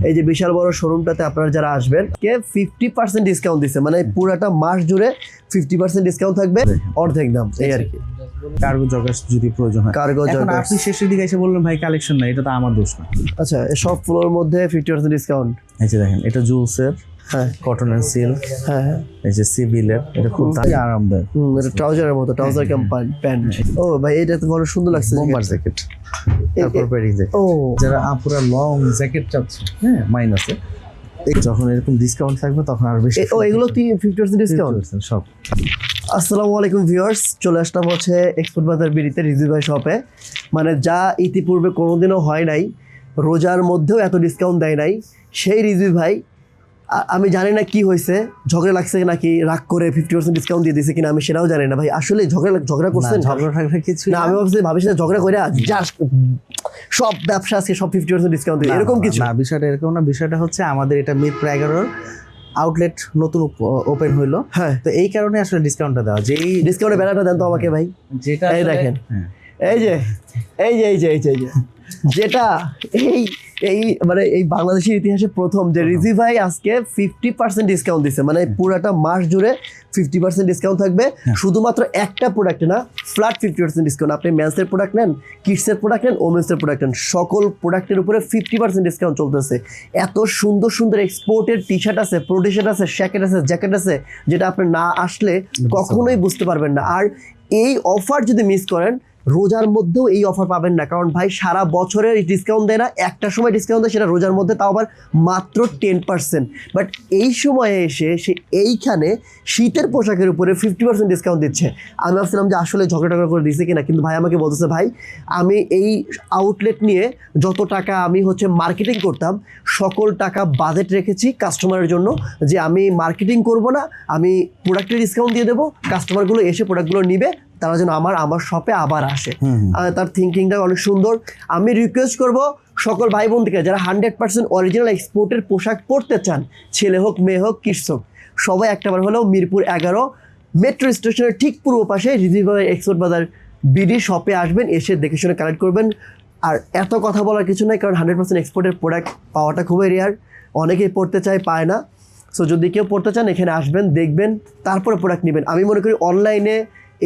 এই যে বিশাল বড় শোরুমটাতে আপনারা যারা আসবেন কে 50% ডিসকাউন্ট দিচ্ছে, মানে পুরাটা মাস জুড়ে 50% ডিসকাউন্ট থাকবে, অর্ধেক দাম এই আর কি। কার্গো জগার্স যদি প্রয়োজন হয়। কার্গো এখন জগার্স, আপনি শেষের দিকে এসে বললেন ভাই কালেকশন নাই, এটা তো আমার দোষ না। আচ্ছা এই সব ফ্লোর মধ্যে 50% ডিসকাউন্ট। এই যে দেখেন, এটা জুলসের, হ্যাঁ কটনের সিল্ক, হ্যাঁ হ্যাঁ, এই যে সিভিলের, এটা খুব আরামদায়ক। এটা ট্রাউজারের মতো, ট্রাউজার কাম প্যান্ট। ও ভাই এটা তো বড় সুন্দর লাগছে। বোম্বার জ্যাকেট, তারপর পেরিং জ্যাকেট। ও যারা আপুরা লং জ্যাকেট চাচ্ছে, হ্যাঁ মাইনাসে, যখন এরকম ডিসকাউন্ট থাকবে তখন আর বেশি। ও এগুলো 50% ডিসকাউন্ট সব। আসসালামু আলাইকুম ভিউয়ার্স, চলে আসলাম হচ্ছে এক্সপোর্ট বাজার বিডিতে রিজভি ভাই শপে। মানে যা ইতিপূর্বে কোনোদিনও হয় নাই, রোজার মধ্যেও এত ডিসকাউন্ট দেয় নাই সেই রিজভি ভাই। আমি জানি না কি হয়েছে, ঝগড়া লাগছে নাকি রাগ করে 50% ডিসকাউন্ট দিয়ে দিয়েছে কিনা আমি সেটাও জানি না ভাই। আসলে ঝগড়া করছেন? ঝগড়া কিছু না, আমি ভাবছি ঝগড়া করে জাস্ট সব ব্যবসা আজকে সব 50% ডিসকাউন্ট দিয়ে এরকম কিছু না। বিষয়টা এরকম না, বিষয়টা হচ্ছে আমাদের এটা মিরপুর 11 আউটলেট নতুন ওপেন হইলো, হ্যাঁ, তো এই কারণে আসলে ডিসকাউন্টটা দেওয়া। যে এই ডিসকাউন্টের বেলাটা দেন তো আমাকে ভাই। যেটা এই দেখেন, এই যে এই যে এই যে এই যে এই যে যেটা এই এই মানে এই বাংলাদেশের ইতিহাসে প্রথম যে রিজি ভাই আজকে 50% ডিসকাউন্ট দিচ্ছে, মানে পুরাটা মাস জুড়ে 50% ডিসকাউন্ট থাকবে। শুধুমাত্র একটা প্রোডাক্টে না, ফ্ল্যাট 50% ডিসকাউন্ট। আপনি মেন্সের প্রোডাক্ট নেন, কিডসের প্রোডাক্ট নেন, ওমেন্সের প্রোডাক্ট নেন, সকল প্রোডাক্টের উপরে 50% ডিসকাউন্ট চলতেছে। এত সুন্দর সুন্দর এক্সপোর্টের টি শার্ট আছে, প্রো টি শার্ট আছে, শ্যাকেট আছে, জ্যাকেট আছে, যেটা আপনি না আসলে কখনোই বুঝতে পারবেন না। আর এই অফার যদি মিস করেন, রোজার মধ্যেও এই অফার পাবেন না, কারণ ভাই সারা বছরের ডিসকাউন্ট দেয় না, একটা সময় ডিসকাউন্ট দেয়, সেটা রোজার মধ্যে, তাও আবার মাত্র 10%। বাট এই সময়ে এসে সে এইখানে শীতের পোশাকের উপরে 50% ডিসকাউন্ট দিচ্ছে। আমি ভাবছিলাম যে আসলে ঝগড়া করে দিচ্ছে কিনা, কিন্তু ভাই আমাকে বলতেছে ভাই আমি এই আউটলেট নিয়ে যত টাকা আমি হচ্ছে মার্কেটিং করতাম, সকল টাকা বাজেট রেখেছি কাস্টমারের জন্য, যে আমি মার্কেটিং করব না, আমি প্রোডাক্টের ডিসকাউন্ট দিয়ে দেবো, কাস্টমারগুলো এসে প্রোডাক্টগুলো নিবে, তারা যেন আমার শপে আবার আসে। তার থিঙ্কিংটা অনেক সুন্দর। আমি রিকোয়েস্ট করব সকল ভাই বোন থেকে যারা 100% অরিজিনাল এক্সপোর্টের পোশাক পরতে চান, ছেলে হোক মেয়ে হোক কিডস হোক, সবাই একটাবার হলেও মিরপুর 11 মেট্রো স্টেশনের ঠিক পূর্ব পাশে রিজভি এক্সপোর্ট বাজার বিডি শপে আসবেন, এসে দেখে শুনে কালেক্ট করবেন। আর এত কথা বলার কিছু নাই, কারণ 100% এক্সপোর্টের প্রোডাক্ট পাওয়াটা খুবই রেয়ার, অনেকেই পড়তে চায় পায় না। সো যদি কেউ পড়তে চান এখানে আসবেন, দেখবেন, তারপরে প্রোডাক্ট নেবেন। আমি মনে করি অনলাইনে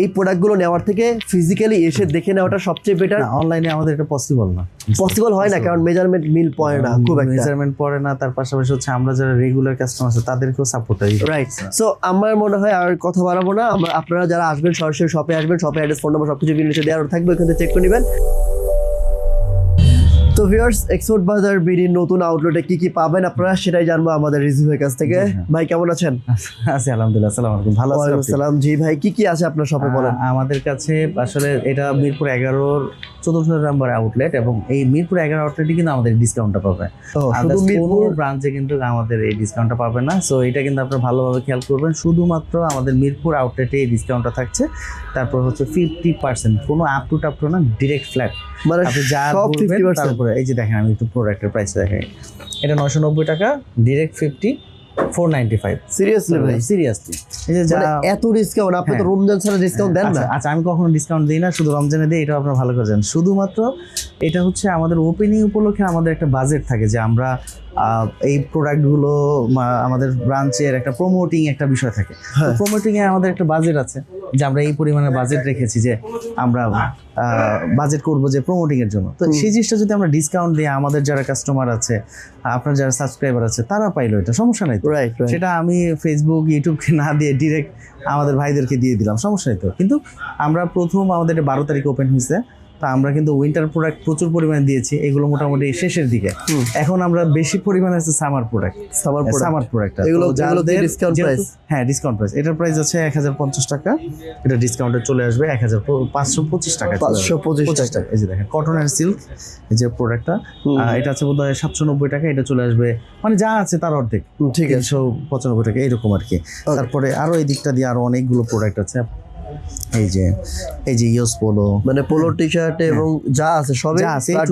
এই প্রোডাক্টগুলো নেওয়ার থেকে ফিজিক্যালি এসে দেখে নেওয়াটা সবচেয়ে বেটার। অনলাইনে আমাদের এটা পসিবল হয় না, কারণ মেজারমেন্ট মিল পড়ে না, খুব একটা মেজারমেন্ট পড়ে না। তার পাশাপাশি হচ্ছে আমরা যারা রেগুলার কাস্টমার আছে তাদেরকেও সাপোর্ট দিই, রাইট। সো আমার মনে হয় আর কথা বাড়াবো না, আপনারা যারা আসবেন সরাসরি শপে আসবেন, শপে অ্যাড্রেস, ফোন নম্বর সবকিছু ভিডিওতে দেওয়া থাকবে, ওখান থেকে চেক করে নেবেন। তো ভিউয়ার্স, এক্সপোর্ট বাজার বিডির নতুন আউটলেটে কি কি পাবেন আপনারা সেটাই জানবো আমাদের রিজভির কাছ থেকে। ভাই কেমন আছেন? আছি আলহামদুলিল্লাহ। আসসালামু আলাইকুম। ভালো আছেন? ওয়ালাইকুম আসসালাম। জি ভাই, কি কি আছে আপনার শপে বলেন। আমাদের কাছে আসলে এটা মিরপুর 11 14 নম্বর আউটলেট, এবং এই মিরপুর 11 আউটলেটে কিন্তু আমাদের ডিসকাউন্টটা পাবে। শুধু মিরপুর ব্রাঞ্চে কিন্তু আমাদের এই ডিসকাউন্টটা পাবে না। সো এটা কিন্তু আপনারা ভালোভাবে খেয়াল করবেন, শুধুমাত্র আমাদের মিরপুর আউটলেটে এই ডিসকাউন্টটা থাকছে। তারপর হচ্ছে 50%, কোনো আপ টু টাপ না, ডিরেক্ট ফ্ল্যাট, মানে আপনি যা সব বলবেন 50%। তারপরে এই যে দেখেন, আমি একটু প্রোডাক্টের প্রাইস দেখাই। এটা 990 টাকা, ডিরেক্ট 50, 495। সিরিয়াসলি ভাই? সিরিয়াসলি, এই যে মানে এত ডিসকাউন্ট? আপনি তো রমজান ছাড়া ডিসকাউন্ট দেন না। আচ্ছা, আমি কখনো ডিসকাউন্ট দিই না, শুধু রমজানে দিই, এটা আপনারা ভালো করে জানেন। শুধুমাত্র এটা হচ্ছে আমাদের ওপেনিং উপলক্ষে আমাদের একটা বাজেট থাকে, যে আমরা এই প্রোডাক্টগুলো আমাদের ব্রাঞ্চের একটা প্রমোটিং একটা বিষয় থাকে। প্রমোটিং এ আমাদের একটা বাজেট আছে, যে আমরা এই পরিমাণে বাজেট রেখেছি, যে আমরা বাজেট করবো যে প্রমোটিং এর জন্য। তো সেই জিনিসটা যদি আমরা ডিসকাউন্ট দিই, আমাদের যারা কাস্টমার আছে, আপনার যারা সাবস্ক্রাইবার আছে, তারা পাইলো, এটা সমস্যা নাই। রাইট, সেটা আমি ফেসবুক ইউটিউবকে না দিয়ে ডিরেক্ট আমাদের ভাইদেরকে দিয়ে দিলাম, সমস্যা নেই তো। কিন্তু আমরা প্রথম আমাদের 12 তারিখে ওপেন হয়েছে, তা আমরা কিন্তু উইন্টার প্রোডাক্ট প্রচুর পরিমাণে দিয়েছি, এগুলো মোটামুটি শেষের দিকে। এখন আমরা বেশি পরিমাণে আছে সামার প্রোডাক্ট, এগুলো ডিসকাউন্ট প্রাইস। হ্যাঁ, ডিসকাউন্ট প্রাইস। এটার প্রাইস আছে 1050 টাকা, এটা ডিসকাউন্টে চলে আসবে 1525 টাকা। 525 টাকা। এই যে দেখেন, কটনের সিল্ক, এই যে প্রোডাক্টটা, এটা আছে বোধহয় 790 টাকা, এটা চলে আসবে, মানে যা আছে তার অর্ধেক, ঠিক আছে, 395 টাকা এরকম আর কি। তারপরে আরো এই দিকটা দিয়ে আরো অনেকগুলো প্রোডাক্ট আছে, এই যে ইউস পোলো, মানে পোলো টি শার্ট এবং যা আছে সবই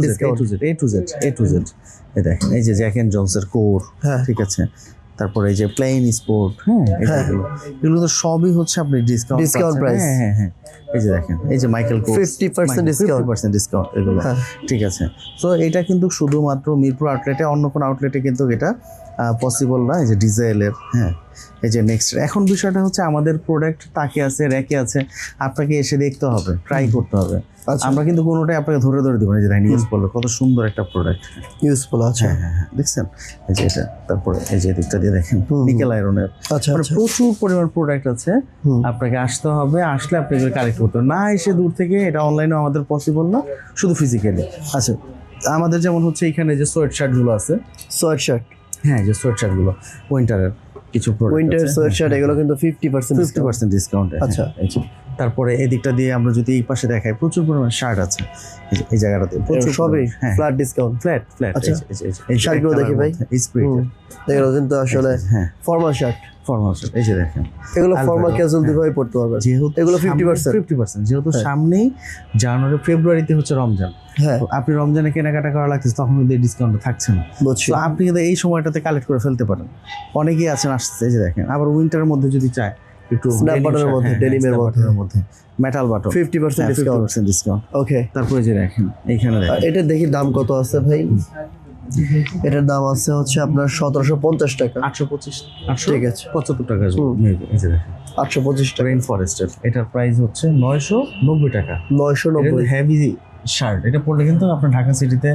ডিসকাউন্ট, A to Z। এই দেখেন, এই যে জ্যাক এন্ড জনসের কোর, ঠিক আছে। তারপরে এই যে প্লেন স্পোর্ট, হ্যাঁ এই যে এগুলো তো সবই হচ্ছে আপনি ডিসকাউন্ট price। হ্যাঁ এই যে দেখেন এই যে মাইকেল কোর্স 50% discount। 50% ডিসকাউন্ট এগুলো, ঠিক আছে। সো এটা কিন্তু শুধুমাত্র মিরপুর আউটলেটে, অন্য কোনো আউটলেটে কিন্তু এটা পসিবল না। এই যে ডিজাইলের, হ্যাঁ এই যে নেক্সট। এখন বিষয়টা হচ্ছে আমাদের প্রোডাক্ট তাকে আছে, র্যাকে আছে, আপনাকে এসে দেখতে হবে, ট্রাই করতে হবে। আমরা কিন্তু কোনোটাই আপনাকে ধরে ধরে দিব না। যে দেখেন ইউজ করলে কত সুন্দর একটা প্রোডাক্ট, ইউজফুল আছে। হ্যাঁ দেখছেন এই যে এটা। তারপরে এই যে দিকটা দিয়ে দেখেন নিকেল আয়রনের, আচ্ছা মানে প্রচুর পরিমাণ প্রোডাক্ট আছে। আপনাকে আসতে হবে, আসলে আপনি এগুলো কালেক্ট করতে হবে, না এসে দূর থেকে। এটা অনলাইনে আমাদের পসিবল না, শুধু ফিজিক্যালি। আচ্ছা আমাদের যেমন হচ্ছে এখানে যে সোয়েট শার্টগুলো আছে, সোয়েট শার্ট, হ্যাঁ যে সোয়েট শার্টগুলো উইন্টারের কিছু প্রোডাক্ট, উইন্টার সোয়েট শার্ট এগুলো কিন্তু 50% ডিসকাউন্ট। আচ্ছা। তারপরে এই দিকটা দিয়ে আমরা যদি এই পাশে দেখাই, প্রচুর পরিমাণ শার্ট আছে এই জায়গাটাতে, প্রচুর সবই হ্যাঁ ফ্ল্যাট ডিসকাউন্ট। ফ্ল্যাট আচ্ছা। এই শার্টগুলো দেখি ভাই, স্প্রিট, এগুলো কিন্তু আসলে হ্যাঁ ফর্মাল শার্ট। ফর্মাল শার্ট এই যে দেখেন, এগুলো ফর্মাল ক্যাজুয়াল দুটোই পড়তে পারবে। যেহেতু এগুলো 50%, 50%, যেহেতু সামনেই জানুয়ারি ফেব্রুয়ারিতে হচ্ছে রমজান, হ্যাঁ তো আপনি রমজানে কেনাকাটা করা লাগতেছে, তখন কিন্তু এই ডিসকাউন্টটা থাকছে না। বুঝছি। তো আপনি কিন্তু এই সময়টাতে কালেক্ট করে ফেলতে পারেন। অনেকেই আছেন আসছে, এই যে দেখেন। আবার উইন্টারের মধ্যে যদি চায় একটু স্ন্যাপ বাটনের মধ্যে, ডেনিমের মধ্যে মেটাল বাটন 50% ডিসকাউন্ট। ওকে, তারপরে যে দেখেন এইখানে দেখেন, এটা দেখি দাম কত আছে ভাই। এটার দাম আছে হচ্ছে আপনার 1750 টাকা। 825, ঠিক আছে, 75 টাকা আসবে। এই যে দেখেন 825 টাকা। রেইন ফরেস্টের, এটার প্রাইস হচ্ছে 990 টাকা। 990। হেভি শার্ট, এটা পরলে কিন্তু আপনার ঢাকা সিটিতে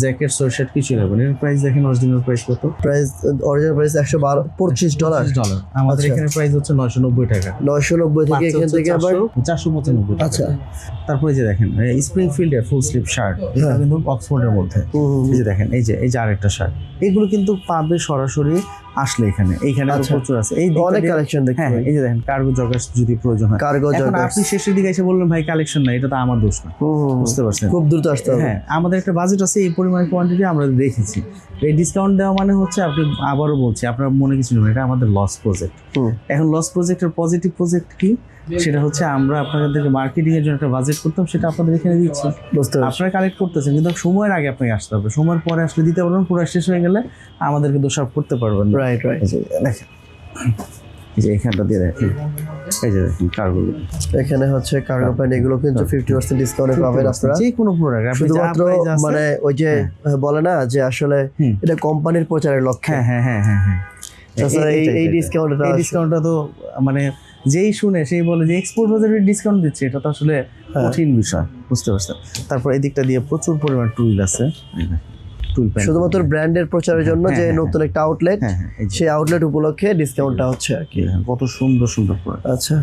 জ্যাকেট সোয়েটশার্ট কিছু লাগবে না। এর প্রাইস দেখেন, অরিজিনাল প্রাইস কত? Price original price $125। $25। আমাদের আচ্ছা। এখানে প্রাইস হচ্ছে 990 টাকা। 990 থেকে এখান থেকে আবার 495। আচ্ছা। তারপরে যে দেখেন স্প্রিংফিল্ডের ফুল স্লিভ শার্ট, এটা কিন্তু অক্সফোর্ডের মধ্যে। এই যে দেখেন এই যে আরেকটা শার্ট, এগুলো কিন্তু পাবে সরাসরি আসলে এইখানে আচ্ছা। প্রচুর আছে। এই অনেক কালেকশন দেখতে হ্যাঁ পাই। এই যে দেখেন কার্গো জগার্স যদি প্রয়োজন হয়, কার্গো এখন জগার্স। আপনি শেষের দিকে এসে বললেন ভাই কালেকশন নাই, এটা তো আমার দোষ না, বুঝতে পারছেন? খুব দ্রুত আসতে হবে। হ্যাঁ আমাদের একটা বাজেট আছে, এই পরিমাণে কোয়ান্টিটি আমরা রেখেছি। এই ডিসকাউন্ট দেওয়া মানে হচ্ছে, আপনি আবারও বলছি, আপনার মনে কিছু নেবেন, এটা আমাদের লস প্রজেক্ট। এখন লস প্রজেক্টের পজিটিভ প্রজেক্ট কি, সেটা হচ্ছে আমরা আপনাদেরকে মার্কেটিং এর জন্য একটা বাজেট করতাম, সেটা আপনাদের এখানে দিচ্ছি। বুঝতে পারছি। আপনারা কালেক্ট করতেছেন, কিন্তু সময়ের আগে আপনাকে আসতে হবে। সময়ের পরে আসলে দিতে পারবেন, পুরো শেষ হয়ে গেলে আমাদেরকে দোষারোপ করতে পারবেন না। Right right. এই যে দেখেন, এই যে এখানটা দিয়ে দেখেন, এই যে দেখেন কার্গোগুলো, এখানে হচ্ছে কার্গো প্যান্ট, এগুলো কিন্তু 50% ডিসকাউন্টে পাবেন আপনারা। যে কোনো প্রোডাক্ট শুধুমাত্র মানে ওই যে বলে না যে আসলে এটা কোম্পানির প্রচারের লক্ষ্যে। হ্যাঁ তাছাড়া এই ডিসকাউন্টটা, এই ডিসকাউন্টটা তো মানে যেই শুনে সেই বলে যে এক্সপোর্ট বাজারে ডিসকাউন্ট দিচ্ছে, এটা তো আসলে কঠিন বিষয়, বুঝতে পারছেন? তারপর এই দিকটা দিয়ে প্রচুর পরিমাণ টুইল আছে, টুইল প্যান্ট শুধুমাত্র ব্র্যান্ডের প্রচারের জন্য যে নতুন একটা আউটলেট, সেই আউটলেট উপলক্ষে ডিসকাউন্টটা হচ্ছে আর কি। কত সুন্দর সুন্দর প্রোডাক্ট। আচ্ছা,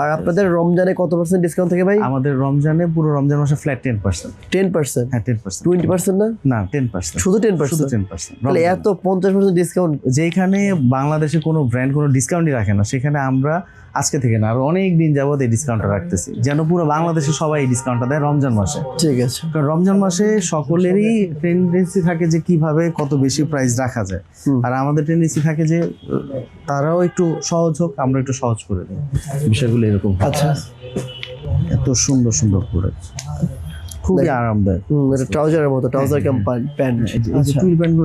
আর আপনাদের রমজানে কত % ডিসকাউন্ট থাকে ভাই? আমাদের রমজানে পুরো রমজান মাসে ফ্ল্যাট 10%। 10%? হ্যাঁ 10%। 20% না? না 10%, শুধু 10%? শুধু 10%। তাহলে এত 50% ডিসকাউন্ট? যেখানে বাংলাদেশে কোনো ব্র্যান্ড কোনো ডিসকাউন্টই রাখে না, সেখানে আমরা আজকে থেকে না আরো অনেক দিন যাবত এই ডিসকাউন্টটা রাখতেছি, যেন পুরো বাংলাদেশে সবাই এই ডিসকাউন্টটা দেয় রমজান মাসে। ঠিক আছে। কারণ রমজান মাসে সকলেরই টেন্ডেন্সি থাকে যে কিভাবে কত বেশি প্রাইস রাখা যায়, আর আমাদের টেন্ডেন্সি থাকে যে তারাও একটু সহজ হোক, আমরা একটু সহজ করে দিই, বিষয়গুলো এরকম। আচ্ছা, এত সুন্দর সুন্দর প্রোডাক্ট, খুবই আরামদায়ক। এটা ট্রাউজারের মতো, ট্রাউজার কাম প্যান্ট।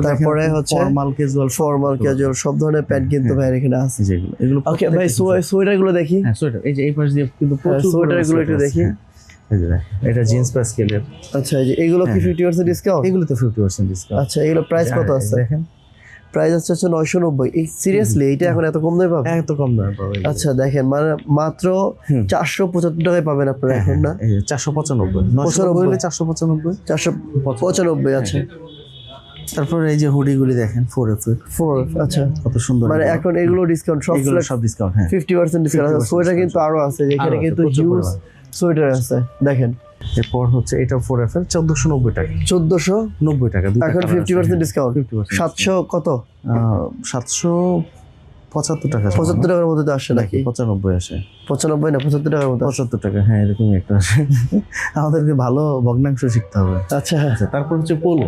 তারপরে হচ্ছে ফর্মাল ক্যাজুয়াল সব ধরনের প্যান্ট কিন্তু ভাই এখানে আছে যেগুলো, এগুলো ওকে ভাই। সোয়েটার গুলো দেখি। হ্যাঁ সোয়েটার, এই যে এই পাশ দিয়ে কিন্তু প্রচুর সোয়েটার গুলো একটু দেখি। এই যে এটা জিন্স প্যাসকেলের। আচ্ছা, এই যে এগুলো কি 50% ডিসকাউন্ট? এগুলো তো 50% ডিসকাউন্ট। আচ্ছা, এগুলো প্রাইস কত আছে দেখেন? প্রাইস হচ্ছে 990। এই সিরিয়াসলি এটা এখন এত কম দামে পাবেন? এত কম দামে পাবেন? আচ্ছা দেখেন, মানে মাত্র 475 টাকায় পাবেন আপনারা এখন না? 495, 990 হলে 495, 495। আচ্ছা, তারপরে এই যে হুডিগুলি দেখেন 4F। আচ্ছা, কত সুন্দর। মানে এখন এগুলো ডিসকাউন্ট, সব ডিসকাউন্ট। হ্যাঁ 50% ডিসকাউন্ট আছে। সোয়েটার কিন্তু আরো আছে, যেখানে কিন্তু হিউজ সোয়েটার আছে দেখেন। এরপর হচ্ছে এটা 4F এর 1490 টাকা। 1490 টাকা। এখন 50% ডিসকাউন্ট 700 কত? 775 টাকা। 75 টাকার মধ্যে তো আসে নাকি? 95 আসে। 95 না 75 টাকার মধ্যে? 75 টাকা, হ্যাঁ এরকমই একটা আসে। আমাদেরকে ভালো ভগ্নাংশ শিখতে হবে। আচ্ছা, তারপর হচ্ছে পোলো।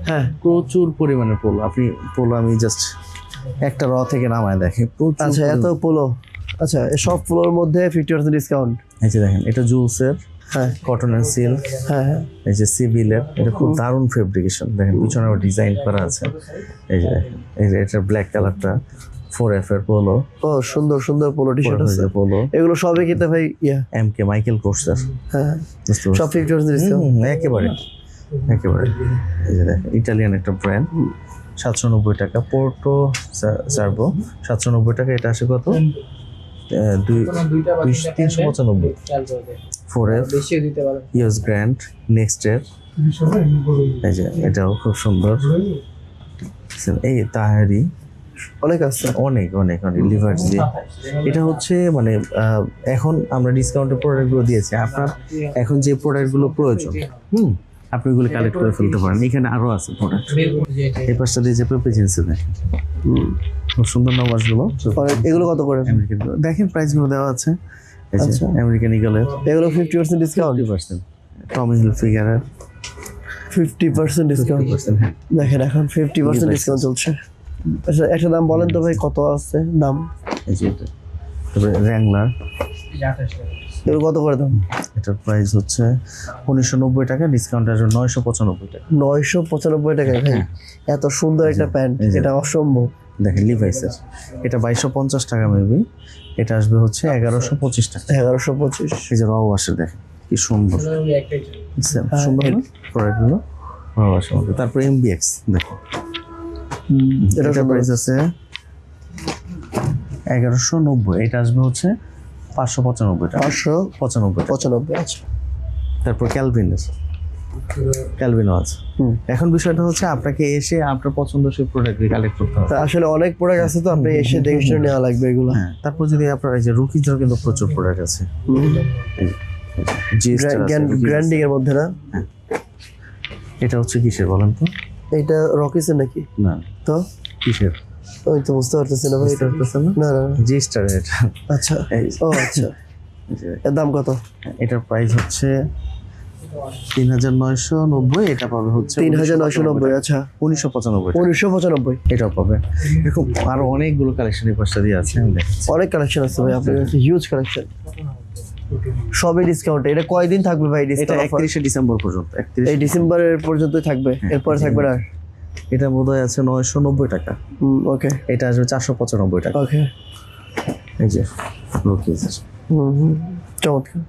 হ্যাঁ প্রচুর পরিমাণে পোলো। আপনি পোলো আমি জাস্ট একটা র থেকে নামায় দেখে প্রচুর। আচ্ছা, এত পোলো। আচ্ছা, এই সব পোলোর মধ্যে 50% ডিসকাউন্ট। এই যে দেখেন, এটা জুলসের, হ্যাঁ কটন এন্ড সিল্ক। হ্যাঁ, এই যে সিভিলের, এটা খুব দারুণ ফেব্রিকেশন। দেখেন পিছনে আবার ডিজাইন করা আছে। এই যে দেখেন, এই যে এটা ব্ল্যাক কালারটা 4F এর পোলো, ও সুন্দর সুন্দর পোলো টি শার্ট আছে। পোলো, এগুলো সবই কিন্তু ভাই MK মাইকেল কোর্সের, হ্যাঁ বুঝতে সব 50% ডিসকাউন্ট। একেবারে একেবারে। এই যে দেখেন ইটালিয়ান একটা ব্র্যান্ড, 790 টাকা। পোর্টো সার্ভো 790 টাকা। এটা আসে কত? 395। 4F ইউএস গ্র্যান্ড নেক্সটের, এই যে এটাও খুব সুন্দর। এই তাহারি অনেক আছে। অনেক অনেক অনেক লিভার্সি। এটা হচ্ছে মানে এখন আমরা ডিসকাউন্টের প্রোডাক্টগুলো দিয়েছি, আপনার এখন যে প্রোডাক্টগুলো প্রয়োজন আপনি ওগুলো কালেক্ট করে ফেলতে পারেন। এখানে আরো আছে প্রোডাক্ট। এই পাশটা দিয়ে যে পেপে জিন্সে দেখেন, খুব সুন্দর নামাজগুলো। এগুলো কত করে? দেখেন প্রাইসগুলো দেওয়া আছে। আচ্ছা আমেরিকান ইগলের এগুলো 50% ডিসকাউন্ট। 50%। টমি হিলফিগারের 50% ডিসকাউন্ট। হ্যাঁ দেখেন এখন 50% ডিসকাউন্ট চলছে। আচ্ছা একটা দাম বলেন তো ভাই, কত আছে দাম? এই যে এটা। তারপরে র্যাংলার, এগুলো কত করে দাম? এটার প্রাইস হচ্ছে 1990 টাকা, ডিসকাউন্ট আসবে 995 টাকা। 995 টাকায় ভাই এত সুন্দর একটা প্যান্ট, এটা অসম্ভব। দেখেন লিভাইসের, এটা 2250 টাকা মেবি, এটা আসবে হচ্ছে 1125 টাকা। 1125। এই যে র ওয়াশের দেখেন কি সুন্দর, বুঝছেন? সুন্দর না প্রোডাক্টগুলো? র ওয়াশের মধ্যে। তারপর MBX দেখো, এটা এটা প্রাইস আছে 1190, এটা আসবে হচ্ছে 595 টাকা। 595 টাকা। আচ্ছা। তারপর ক্যালভিনও আছে। এখন বিষয়টা হচ্ছে আপনাকে এসে আপনার পছন্দসই প্রোডাক্ট কালেক্ট করতে হবে। তা আসলে অনেক প্রোডাক্ট আছে তো, আপনি এসে দেখে শুনে নেওয়া লাগবে এগুলো। হ্যাঁ, তারপর যদি আপনার এই যে রুকিজেরও কিন্তু প্রচুর প্রোডাক্ট আছে। গ্র্যান্ডিং এর মধ্যে না? এটা হচ্ছে কিসের বলেন তো? এটা রকিসের নাকি? না তো কিসের ওই তো বুঝতে পারতেছি না ভাই। বুঝতে পারতেছেন না? না না না। জি স্টার এটা। আচ্ছা ও আচ্ছা, এর দাম কত? এটার প্রাইস হচ্ছে 3990, এটা পাবে হচ্ছে 3990। আচ্ছা 1995। 1995। এটাও পাবে। এরকম আরো অনেকগুলো কালেকশন এই পাশটা দিয়ে আছে, আমি দেখাচ্ছি। অনেক কালেকশন আছে ভাই আপনার কাছে, হিউজ কালেকশন, সবই ডিসকাউন্ট। এটা কয়দিন থাকবে ভাই এটা ডিসকাউন্ট? 31শে ডিসেম্বর পর্যন্ত। এই ডিসেম্বরের পর্যন্তই থাকবে, এরপরে থাকবে না? এটা বোধহয় আছে 990 টাকা। ওকে এটা আসবে 495 টাকা। ওকে এই যে রুকিজ, চমৎকার,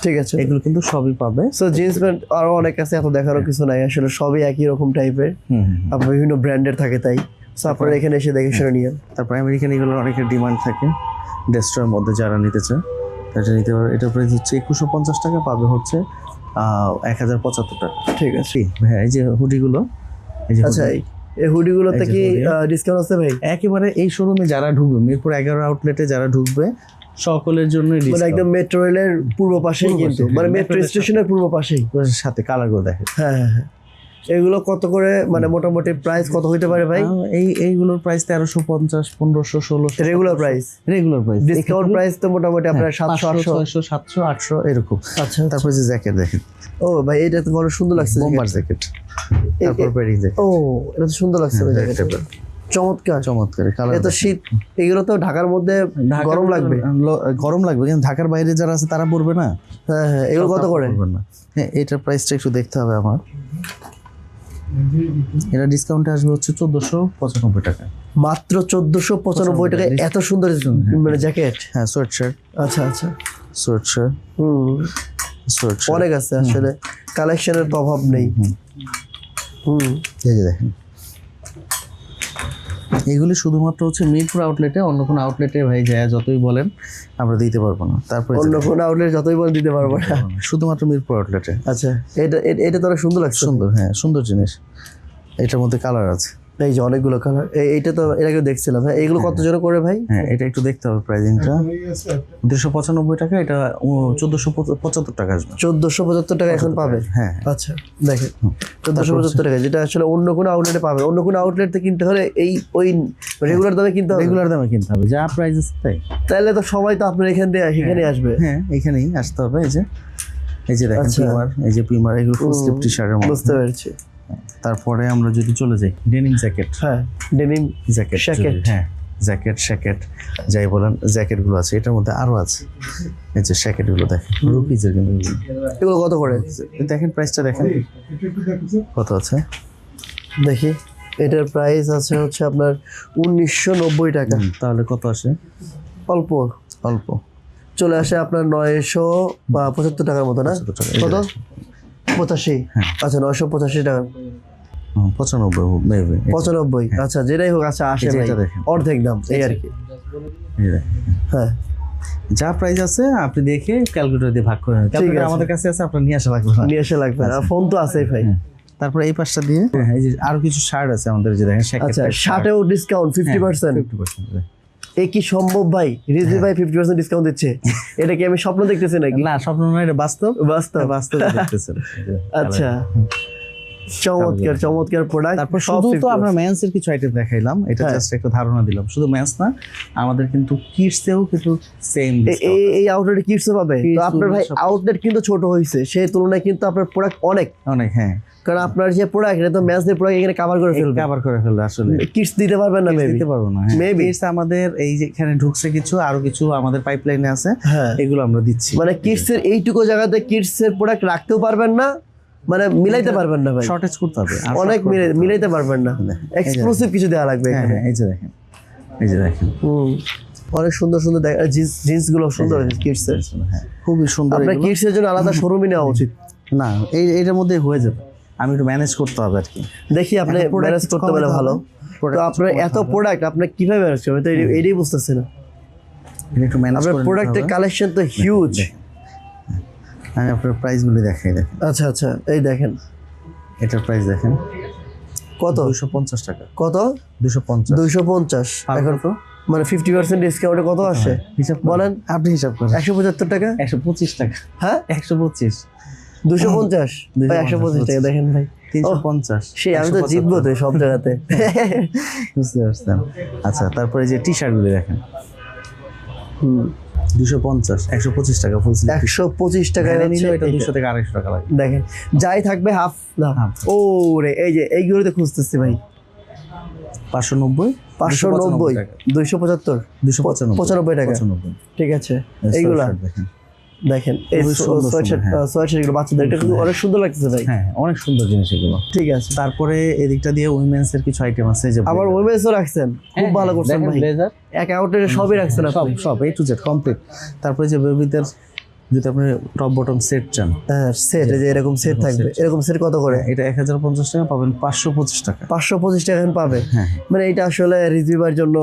ঠিক আছে। এগুলো কিন্তু সবই পাবে। সো জিন্স প্যান্ট আরো অনেক আছে, এত দেখারও কিছু নাই আসলে, সবই একই রকম টাইপের, আপনার বিভিন্ন ব্র্যান্ডের থাকে, তাই সো আপনারা এখানে এসে দেখে শুনে নিয়েন। তারপর আমেরিকান এগুলোর অনেকের ডিমান্ড থাকে, ডেস্ট্রয়ের মধ্যে যারা নিতে চায় এটা নিতে পারে। এটার প্রাইস হচ্ছে 2150 টাকা, পাবে হচ্ছে 1075 টাকা। ঠিক আছে। হ্যাঁ এই যে হুডিগুলো, এই যে আচ্ছা এই হুডিগুলোতে কি ডিসকাউন্ট আছে ভাই? একেবারে এই শোরুমে যারা ঢুকবে, মিরপুর 11 আউটলেটে যারা ঢুকবে সকলের জন্য মানে একদম মেট্রো রেলের পূর্ব পাশেই, কিন্তু মানে মেট্রো স্টেশনের পূর্ব পাশেই। সাথে কালারগুলো দেখে। হ্যাঁ হ্যাঁ হ্যাঁ। এগুলো কত করে, মানে মোটামুটি প্রাইস কত হইতে পারে ভাই? এইগুলোর price 1350, 1500, 1600 regular price. Regular price. Discount price তো মোটামুটি আপনার 700, 800, 600, 700, 800 এরকম। আচ্ছা তারপর যে জ্যাকেট দেখেন, ও ভাই এটা তো বড় সুন্দর লাগছে, বোম্বার জ্যাকেট। তারপর পেরিং জ্যাকেট, ও এটা তো সুন্দর লাগছে ভাই জ্যাকেটটা, চমৎকার চমৎকার কালার। এত শীত, এগুলো তো ঢাকার মধ্যে গরম লাগবে। গরম লাগবে, কিন্তু ঢাকার বাইরে যারা আছে তারা পরবে না। হ্যাঁ হ্যাঁ, এগুলো কত করে? হ্যাঁ এটার প্রাইসটা একটু দেখতে হবে আমার। এটা ডিসকাউন্টে আসবে হচ্ছে 1495 টাকা। মাত্র 1495 টাকায় এত সুন্দর মানে জ্যাকেট? হ্যাঁ সোয়েট শার্ট। আচ্ছা আচ্ছা, সোয়েট শার্ট, সোয়েট শার্ট অনেক আছে আসলে, কালেকশনের তো অভাব নেই। এই যে দেখেন, এগুলি শুধুমাত্র হচ্ছে মিরপুর আউটলেটে, অন্য কোনো আউটলেটে ভাই যায় যতই বলেন আমরা দিতে পারবো না। তারপরে অন্য কোনো আউটলেট যতই বল দিতে পারবো না, শুধুমাত্র মিরপুর আউটলেটে। আচ্ছা এটা তো অনেক সুন্দর লাগছে। সুন্দর, হ্যাঁ সুন্দর জিনিস। এটার মধ্যে কালার আছে, এই যে অনেকগুলো কালার। এইটা তো এর আগে দেখছিলাম। হ্যাঁ এগুলো কত জোরে করে ভাই? হ্যাঁ এটা একটু দেখতে হবে প্রাইসিংটা। 295 টাকা, এটা 1475 টাকা আসবে। 1475 টাকা এখন পাবে? হ্যাঁ আচ্ছা দেখেন 1475 টাকা, যেটা আসলে অন্য কোনো আউটলেটে পাবে। অন্য কোনো আউটলেটে কিনতে হলে ওই রেগুলার দামে কিনতে হবে, রেগুলার দামে কিনতে হবে, যা প্রাইস আছে তাই। তাহলে তো সবাই তো আপনার এখান থেকে এখানে আসবে। হ্যাঁ এখানেই আসতে হবে। এই যে দেখেন পিমার, এই যে পিমার, এগুলো ফুল স্লিভ টি শার্টের মধ্যে। বুঝতে পেরেছি। তারপরে আমরা যদি চলে যাই ডেনিম জ্যাকেট, হ্যাঁ ডেনিম জ্যাকেট, জ্যাকেট, হ্যাঁ জ্যাকেট শ্যাকেট যাই বলেন, জ্যাকেটগুলো আছে। এটার মধ্যে আরো আছে, এই যে শ্যাকেটগুলো দেখেন, রুপিজের কিন্তু। এগুলো কত করে? দেখেন প্রাইসটা দেখেন কত আছে, দেখি। এটার প্রাইস আছে হচ্ছে আপনার 1990 টাকা। তাহলে কত আসে? অল্প অল্প চলে আসে আপনার 975 টাকার মতো না? 75 টাকা। কত? 85। আচ্ছা 985 টাকা। 95 মেবি। 95। আচ্ছা যেটাই হোক, আচ্ছা আসে ভাই, এটা দেখেন। অর্ধেক দাম এই আর কি। হ্যাঁ যা প্রাইস আছে আপনি দেখে ক্যালকুলেটর দিয়ে ভাগ করে নেন। ক্যালকুলেটর আমাদের কাছে আছে, আপনার নিয়ে আসা লাগবে না। নিয়ে এসে লাগবে না, ফোন তো আছেই ভাই। তারপর এই পাশটা দিয়ে এই যে আরো কিছু শার্ট আছে আমাদের, যে দেখেন আচ্ছা শার্টেও ডিসকাউন্ট 50%। 50%। এ কি সম্ভব ভাই? রিজভি ভাই 50% ডিসকাউন্ট দিচ্ছে, এটা কি আমি স্বপ্ন দেখতেছি নাকি? না স্বপ্ন নয়, এটা বাস্তব। বাস্তব বাস্তব দেখতেছেন। আচ্ছা চমৎকার চমৎকার প্রোডাক্ট। তারপর শুধু তো আমরা মেন্স এর কিছু আইটেম দেখাইলাম, এটা জাস্ট একটা ধারণা দিলাম। শুধু মেন্স না, আমাদের কিন্তু কিডসেও কিন্তু সেম এই আউটলেট কিডস পাবে। তো আপনার ভাই আউটলেট কিন্তু ছোট হইছে, সেই তুলনায় কিন্তু আপনার প্রোডাক্ট অনেক। হ্যাঁ, কারণ আপনার যে প্রোডাক্ট, এটা তো মেন্সদের প্রোডাক্ট এখানে কভার করে ফেলবে। কভার করে ফেলবে আসলে। কিডস দিতে পারবেন না? মেবি দিতে পারবো না। মেবি কিডস আমাদের এই যে এখানে ঢুকছে কিছু, আরো কিছু আমাদের পাইপলাইনে আছে, হ্যাঁ এগুলো আমরা দিচ্ছি। মানে কিডস এর এইটুকু জায়গাতে কিডস এর প্রোডাক্ট রাখতেও পারবেন না, মানে মিলাইতে পারবেন না ভাই, শর্টেজ করতে হবে, অনেক মিলাইতে পারবেন না। এক্সক্লুসিভ কিছু দেওয়া লাগবে এখানে। এই যে দেখেন, এই যে দেখেন, অনেক সুন্দর সুন্দর জিন্স গুলো সুন্দর কিডস এর, হ্যাঁ খুবই সুন্দর। আপনার কিডস এর জন্য আলাদা শোরুমে নেওয়া উচিত। না এইটার মধ্যে হয়ে যাবে, আমি একটু ম্যানেজ করতে হবে আর কি। দেখি আপনি ম্যানেজ করতে পারলে ভালো। তো আপনার এত প্রোডাক্ট আপনি কিভাবে ম্যানেজ করবেন? তো এটাই বুঝতেছি না। একটু ম্যানেজ আপনার করে প্রোডাক্টের কালেকশন তো হিউজ। আমি আপনার প্রাইসগুলো দেখাই, দেখেন। আচ্ছা আচ্ছা এই দেখেন, এটার প্রাইস দেখেন কত? 250 টাকা। কত? 250। 250 এখন তো মানে 50% ডিসকাউন্টে কত আসে হিসাব বলেন? আপনি হিসাব করেন। 175 টাকা। 125 টাকা। হ্যাঁ 125। 250 ভাই, 125 টাকা দেখেন ভাই, 350। সেই আমি তো জিতবো তো সব জায়গাতে। বুঝতে পারছেন। আচ্ছা তারপরে যে টি শার্টগুলো দেখেন, 250, 125 টাকা ফুল স্লিভ। 125 টাকা নিলে এটা 200 থেকে 250 টাকা লাগবে। দেখেন যাই থাকবে হাফ না। ও রে এই যে এইগুলোতে খুঁজতেছি ভাই, 590, 590, 275, 295 টাকা। 95। ঠিক আছে এইগুলা দেখেন, দেখেন এই সোয়েটার গুলো বাচ্চাদের, এটা কিন্তু অনেক সুন্দর লাগতেছে ভাই। হ্যাঁ অনেক সুন্দর জিনিস এগুলো। ঠিক আছে তারপরে এদিকটা দিয়ে উইমেন্স এর কিছু আইটেম আছে, যে আবার ওমেন্সও রাখছেন, খুব ভালো করছেন ভাই। ব্লেজার এক আউটলেটে সবই রাখছেন আপনি, সব A to Z কমপ্লিট। তারপরে যে বেবিদের যদি আপনি টপ বটম সেট চান, হ্যাঁ সেট, এই যে এরকম সেট থাকবে, এরকম সেট কত করে? এটা 1050 টাকা পাবেন, 525 টাকা। 525 টাকা এখন পাবে। হ্যাঁ মানে এটা আসলে রিসিভার জন্য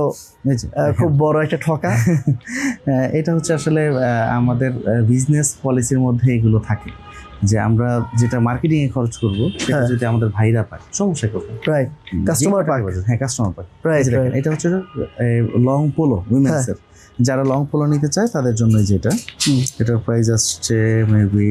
এই যে খুব বড় একটা ঠকা। এটা হচ্ছে আসলে আমাদের বিজনেস পলিসির মধ্যে এগুলো থাকে, যে আমরা যেটা মার্কেটিং এ খরচ করব সেটা যদি আমাদের ভাইরা পায় সমস্যা কোথায়? রাইট, কাস্টমার পায়। হ্যাঁ কাস্টমার পায়। রাইট দেখেন এটা হচ্ছে লং পোলো উইমেন্স এর, যারা লং পোলো নিতে চায় তাদের জন্য যেটা, এটার প্রাইস আসছে মেবি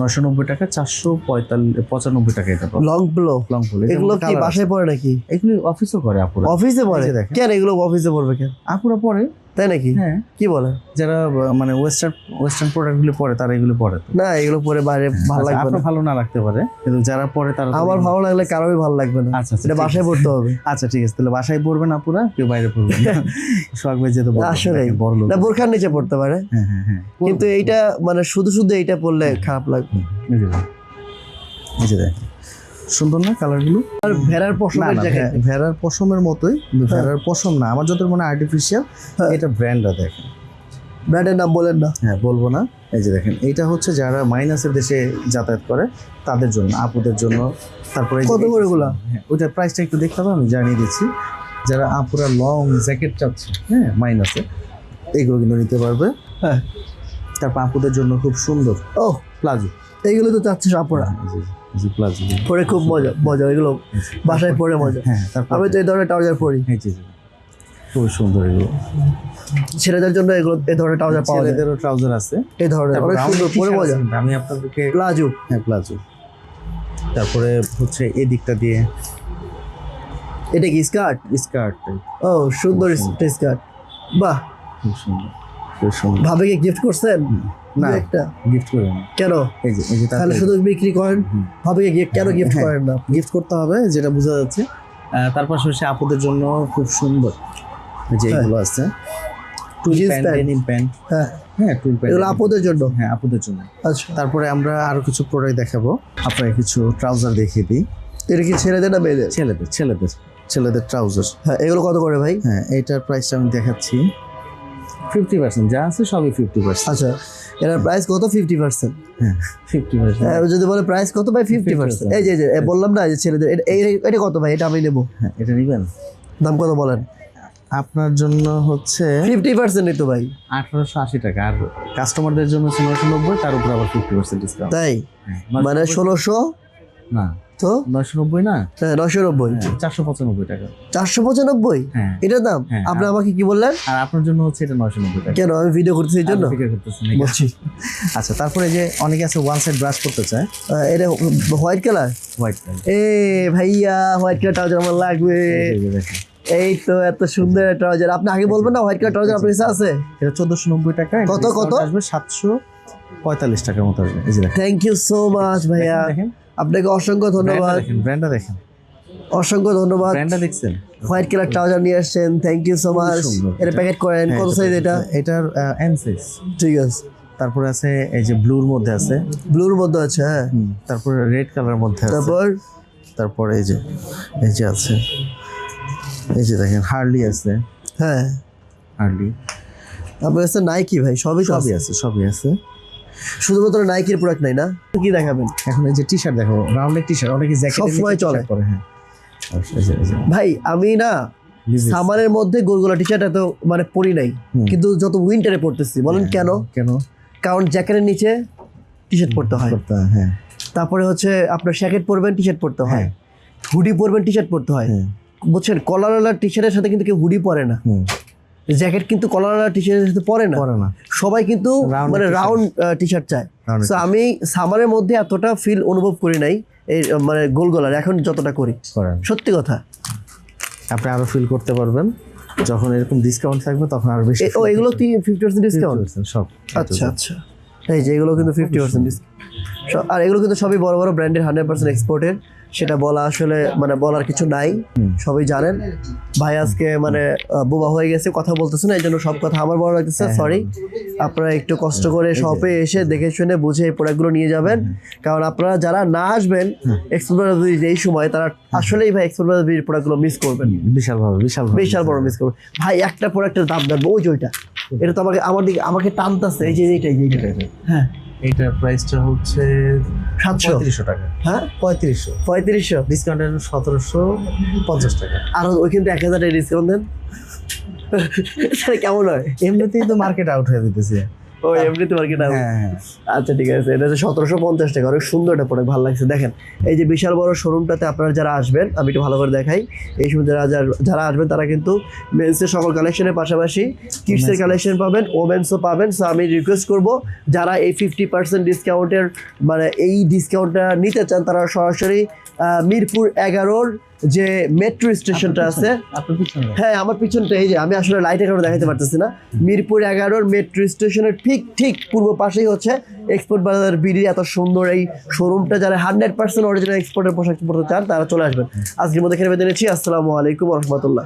990 টাকা, 495 টাকা। এটা লং পোলো, লং পোলো এগুলো কি বাসায় পড়ে নাকি? এগুলো অফিসও করে আপুরা। অফিসে পড়ে? কেন এগুলো অফিসে পড়বে কেন? আপুরা পরে, তাই নাকি? হ্যাঁ কি বলে, যারা মানে ওয়েস্টার্ন প্রোডাক্ট গুলো পরে তারা এগুলো পরে। না এগুলো পরে বাইরে ভালো লাগবে না। আপনার ভালো না লাগতে পারে, কিন্তু যারা পরে তারা, আমার ভালো লাগলে কারোরই ভালো লাগবে না। আচ্ছা এটা বাসায় পড়তে হবে। আচ্ছা ঠিক আছে, তাহলে বাসায় পড়বেন আপুরা, কেউ বাইরে পড়বেন না। সোহাগ ভাই যেতে বলবো, আসলে বড় লোক। না বোরখার নিচে পড়তে পারে, হ্যাঁ হ্যাঁ হ্যাঁ, কিন্তু এইটা মানে শুধু শুধু এইটা পড়লে খারাপ লাগবে। এই যে দেখেন সুন্দর না কালারগুলো? আর ভেড়ার পশমের জ্যাকেট, ভেড়ার পশমের মতোই, ভেড়ার পশম না, আমার যত মনে আর্টিফিশিয়াল। এটা ব্র্যান্ডটা দেখেন, ব্র্যান্ডের নাম বলেন না। হ্যাঁ বলবো না। এই যে দেখেন, এইটা হচ্ছে যারা মাইনাসের দেশে যাতায়াত করে তাদের জন্য, আপুদের জন্য। তারপরে কত করে এগুলা? হ্যাঁ ওইটার প্রাইসটা একটু দেখতে হবে, আমি জানিয়ে দিচ্ছি। যারা আপুরা লং জ্যাকেট চাচ্ছে, হ্যাঁ মাইনাসে, এইগুলো কিন্তু নিতে পারবে। হ্যাঁ তারপর আপুদের জন্য খুব সুন্দর ও প্লাজো, এইগুলো তো চাচ্ছে আপুরা প্লাজো পরে, খুব মজা মজা, এগুলো বাসায় পরে মজা। হ্যাঁ তারপর আমি তো এই ধরনের ট্রাউজার পরি, খুব সুন্দর এগুলো। ছেলেদের জন্য এগুলো এই ধরনের ট্রাউজার পাওয়া যায়, ছেলেদেরও ট্রাউজার আছে এই ধরনের অনেক সুন্দর পরে মজা। আমি আপনাদেরকে প্লাজো, হ্যাঁ প্লাজো। তারপরে হচ্ছে এই দিকটা দিয়ে, এটা কি স্কার্ট? স্কার্ট, ও সুন্দর স্কার্ট, বাহ খুব সুন্দর, খুব সুন্দর। ভাবিকে গিফট করছেন? না একটা গিফট করেন কেন? এই যে তাহলে শুধু বিক্রি করেন, ভাবিকে গিফট কেন গিফট করেন না? গিফট করতে হবে, যেটা বোঝা যাচ্ছে। তার পাশাপাশি আপুদের জন্য খুব সুন্দর যে এগুলো আছে, টুল প্যান্ট, ডেনিম প্যান্ট। হ্যাঁ হ্যাঁ টুল প্যান্ট, এগুলো আপুদের জন্য। হ্যাঁ আপুদের জন্য। আচ্ছা তারপরে আমরা আরো কিছু প্রোডাক্ট দেখাবো, আপনাকে কিছু ট্রাউজার দেখিয়ে দিই। এটা কি ছেলেদের না মেয়েদের? ছেলেদের ট্রাউজার। হ্যাঁ, এগুলো কত করে ভাই? হ্যাঁ, এইটার প্রাইসটা আমি দেখাচ্ছি। 50% যা আছে সবই 50%। আচ্ছা, এটার প্রাইস কত? 50%। হ্যাঁ, 50%। যদি বলে প্রাইস কত ভাই? 50%। এই যে বললাম না যে ছেলেদের, এটা কত ভাই? এটা আমি নেবো। হ্যাঁ, এটা নিবেন। দাম কত বলেন? আপনার জন্য হচ্ছে 50% তো ভাই। 1880 টাকা, আর কাস্টমারদের জন্য 990, তার উপর আবার 50% ডিসকাউন্ট। তাই মানে 1600 না তো 990 না, হ্যাঁ 990, 495 টাকা। 495 হ্যাঁ, এটার দাম? হ্যাঁ, আপনি আমাকে কি বললেন? আর আপনার জন্য হচ্ছে এটা 990 টাকা। কেন? আমি ভিডিও করতেছি এই জন্য আমি ফিকার করতেছি না। বলছি। আচ্ছা, তারপরে যে অনেকে আছে ওয়ান সাইড ব্রাশ করতে চায়, এটা হোয়াইট কালার। White colour. এ ভাইয়া, হোয়াইট কালার ট্রাউজার আমার লাগবে। দেখেন, এই তো এত সুন্দর ট্রাউজার। আপনি আগে বলবেন না হোয়াইট কালার ট্রাউজার আপনার কাছে আছে? এটা 1490 টাকা। কত আসবে 745 টাকার মতো আসবে। এই যে দেখেন, থ্যাংক ইউ সো মাচ ভাইয়া, দেখেন, আপনাকে অসংখ্য ধন্যবাদ। ব্র্যান্ডটা দেখেন, অসংখ্য ধন্যবাদ। ব্র্যান্ডটা দেখছেন, হোয়াইট কালার ট্রাউজার নিয়ে আসছেন, থ্যাংক ইউ সো মাচ। সুন্দর। এটা প্যাকেট করেন। হ্যাঁ, কত সাইজ এটা? এটার এম সাইজ। ঠিক আছে। তারপরে আছে এই যে ব্লুর মধ্যে আছে, ব্লুর মধ্যে আছে। হ্যাঁ, তারপরে রেড কালার মধ্যে আছে, তারপর এই যে আছে, এই যে দেখেন হার্লি আছে। হ্যাঁ, হার্লি আপনার কাছে নাইকি ভাই সবই তো আছে? সবই আছে। শুধুমাত্র নাইকির প্রোডাক্ট নাই না? কি দেখাবেন এখন? এই যে টি শার্ট দেখো, রাউন্ডের টি শার্ট, অনেকে জ্যাকেট সবসময় চলে। করে। হ্যাঁ, ভাই আমি না সামারের মধ্যে গোলগোলা টি শার্ট এত মানে পরি নাই, কিন্তু যত উইন্টারে পরতেছি। বলেন কেন? কারণ জ্যাকেটের নিচে টি শার্ট পরতে হয়। হ্যাঁ, তারপরে হচ্ছে আপনার জ্যাকেট পরবেন, টি শার্ট পরতে হয়, হুডি পরবেন, টি শার্ট পরতে হয়। বুঝছেন? কলারওয়ালা টি শার্টের সাথে কিন্তু কেউ হুডি পরে না, জ্যাকেট কিন্তু কলারওয়ালা টি শার্টের সাথে পরে না। সবাই কিন্তু মানে রাউন্ড টি শার্ট চায়। তো আমি সামারের মধ্যে এতটা ফিল অনুভব করি নাই এই মানে গোলগলার, এখন যতটা করি। সত্যি কথা, আপনি আরো ফিল করতে পারবেন যখন এরকম ডিসকাউন্ট থাকবে, তখন আরো বেশি। ও এগুলো 50% ডিসকাউন্ট? সব। আচ্ছা আচ্ছা, এই যে এগুলো কিন্তু 50% ডিসকাউন্ট। আর এগুলো কিন্তু সবই বড় বড় ব্র্যান্ডের, 100% এক্সপোর্টের। সেটা বলা আসলে মানে বলার কিছু নাই, সবাই জানেন। ভাই আজকে মানে বোবা হয়ে গেছে, কথা বলতেছে না, এই জন্য সব কথা আমার বড় লাগতেছে, সরি। আপনারা একটু কষ্ট করে শপে এসে দেখে শুনে বুঝে এই প্রোডাক্টগুলো নিয়ে যাবেন। কারণ আপনারা যারা না আসবেন এক্সপ্লোর এই সময়, তারা আসলেই ভাই এক্সপ্লোর প্রোডাক্টগুলো মিস করবেন, বিশাল বড় মিস করবেন ভাই। একটা প্রোডাক্টের দাম জানবো, ওই যে ওইটা, এটা তো আমাকে টানতেছে। এই যে এইটাই, হ্যাঁ, এইটার প্রাইসটা হচ্ছে 735 টাকা। হ্যাঁ, 3500 ডিসকাউন্ট 1750 টাকা। আর ওইখান থেকে 1000 টাকা ডিসকাউন্ট দেন, সেটা কেমন হয়? এমনিতেই তো মার্কেট আউট হয়ে দিতেছে। ও এমনিতে মার্কেট আউট। হ্যাঁ, আচ্ছা ঠিক আছে, এটা হচ্ছে 1750 টাকা। অনেক সুন্দর একটা প্রোডাক্ট, ভালো লাগছে। দেখেন এই যে বিশাল বড় শোরুমটাতে আপনারা যারা আসবেন, আমি একটু ভালো করে দেখাই। এই সময় যারা আসবেন তারা কিন্তু মেন্সের সকল কালেকশনের পাশাপাশি কিডসের কালেকশন পাবেন, ওমেন্সও পাবেন। সো আমি রিকোয়েস্ট করব যারা এই 50% ডিসকাউন্টের মানে এই ডিসকাউন্টটা নিতে চান, তারা সরাসরি মিরপুর 11-র যে মেট্রো স্টেশনটা আছে, হ্যাঁ আমার পিছনটা, এই যে আমি আসলে লাইটের কারণে দেখাতে পারতেছি না, মিরপুর 11-র মেট্রো স্টেশনের ঠিক পূর্ব পাশেই হচ্ছে এক্সপোর্ট বাজার বিডি। এত সুন্দর এই শোরুমটা, যারা 100% অরিজিনাল এক্সপোর্টের পোশাক পরতে চান তারা চলে আসবেন। আজকের মধ্যে এখানে বেঁধে নিচ্ছি। আসসালামু আলাইকুম ওয়া রাহমাতুল্লাহ।